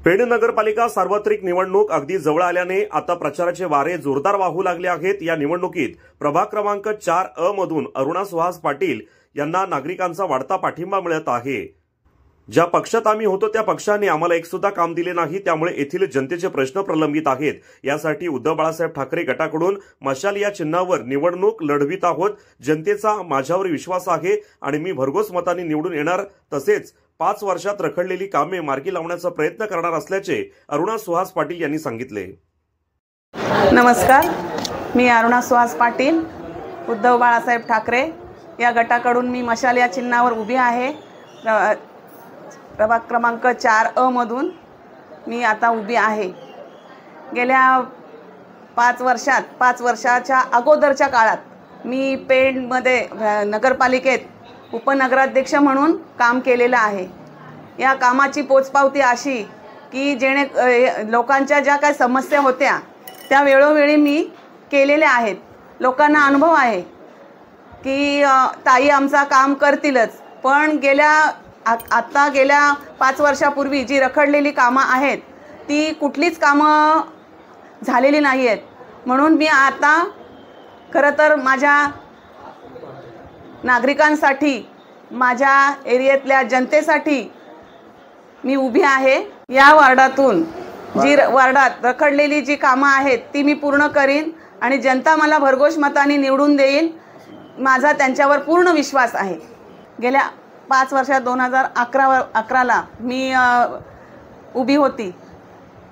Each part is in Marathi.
पेण नगरपालिका सार्वत्रिक निवडणूक अगदी जवळ आल्याने आता प्रचाराचे वारे जोरदार वाहू लागले आहेत। या निवडणुकीत प्रभाग क्रमांक 4 मधून अरुणा सुहास पाटील यांना नागरिकांचा वाढता पाठिंबा मिळत आहे। ज्या पक्षात आम्ही होतो त्या पक्षाने आम्हाला एक सुद्धा काम दिले नाही, त्यामुळे येथील जनतेचे प्रश्न प्रलंबित आहेत। यासाठी उद्धव बाळासाहेब ठाकरे गटाकडून मशाल या चिन्हावर निवडणूक लढवित आहोत। जनतेचा माझ्यावर विश्वास आहे आणि मी भरघोस मतांनी निवडून येणार, तसेच 5 वर्षात रखडलेली कामे मार्गी लावण्याचा प्रयत्न करणार असल्याचे अरुणा सुहास पाटील यांनी सांगितले। नमस्कार, मी अरुणा सुहास पाटील, उद्धव बाळासाहेब ठाकरे या गटाकडून मी मशाल या चिन्हावर उभी आहे। प्रभाग क्रमांक 4 मधून मी आता उभी आहे। गेल्या 5 वर्षाच्या अगोदरच्या काळात मी पेणमध्ये नगरपालिकेत उपनगराध्यक्ष म्हणून काम केलेलं आहे। या कामाची पोचपावती अशी की लोकांच्या ज्या काही समस्या होत्या त्या वेळोवेळी मी केलेल्या आहेत। लोकांना अनुभव आहे की ताई आमचा काम करतीलच, पण गेल्या 5 वर्षापूर्वी जी रखडलेली कामं आहेत ती कुठलीच कामं झालेली नाही आहेत। म्हणून मी आता खरं तर माझ्या नागरिकांसाठी, माझ्या एरियातल्या जनतेसाठी मी उभी आहे। या वार्डातून वार्डात रखडलेली जी कामं आहेत ती मी पूर्ण करीन आणि जनता मला भरघोस मतांनी निवडून देईल, माझा त्यांच्यावर पूर्ण विश्वास आहे। गेल्या 5 वर्षात 2011ला मी उभी होती,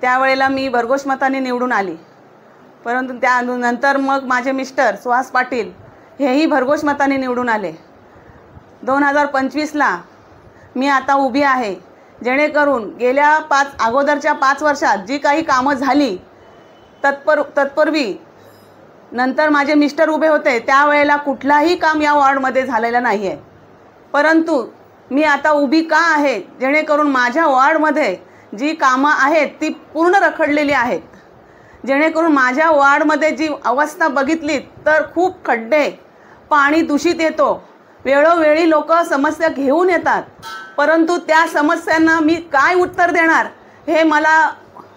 त्यावेळेला मी भरघोस मतांनी निवडून आली, परंतु त्यानंतर मग माझे मिस्टर सुहास पाटील हेही भरघोस मतांनी निवडून आले। 2025ला मी आता उभी आहे, जेणेकरून गेल्या अगोदरच्या 5 वर्षात जी काही कामं झाली तत्पूर्वी नंतर माझे मिस्टर उभे होते त्यावेळेला कुठलाही काम या वॉर्डमध्ये झालेलं नाही आहे। परंतु मी आता उभी का आहे, जेणेकरून माझ्या वॉर्डमध्ये जी कामं आहेत ती पूर्ण रखडलेली आहेत। जेणेकरून माझ्या वॉर्डमध्ये जी अवस्था बघितली तर खूप खड्डे, पाणी दूषित येतो, वेळोवेळी लोक समस्या घेऊन येतात, परंतु त्या समस्यांना मी काय उत्तर देणार हे मला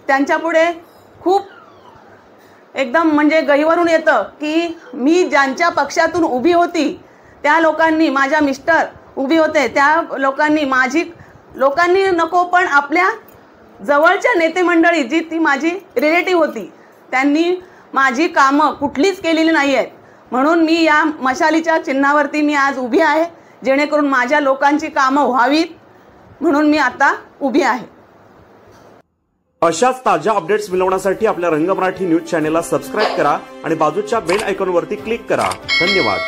त्यांच्यापुढे खूप एकदम म्हणजे गहिवरून येतं की मी ज्यांच्या पक्षातून उभी होती त्या लोकांनी, माझ्या मिस्टर उभी होते त्या लोकांनी नको, पण आपल्या जवळच्या नेते मंडळी जी ती माझी रिलेटिव्ह होती त्यांनी माझी कामं कुठलीच केलेली नाही आहेत। म्हणून मी या मशालीच्या चिन्हावरती मी आज उभी आहे, जेणेकरून माझ्या लोकांची कामं व्हावीत, म्हणून मी आता उभी आहे। अशाच ताज्या अपडेट्स मिळवण्यासाठी आपल्या रंग मराठी न्यूज चॅनेलला सबस्क्राइब करा आणि बाजूच्या बेल आयकॉनवरती क्लिक करा। धन्यवाद।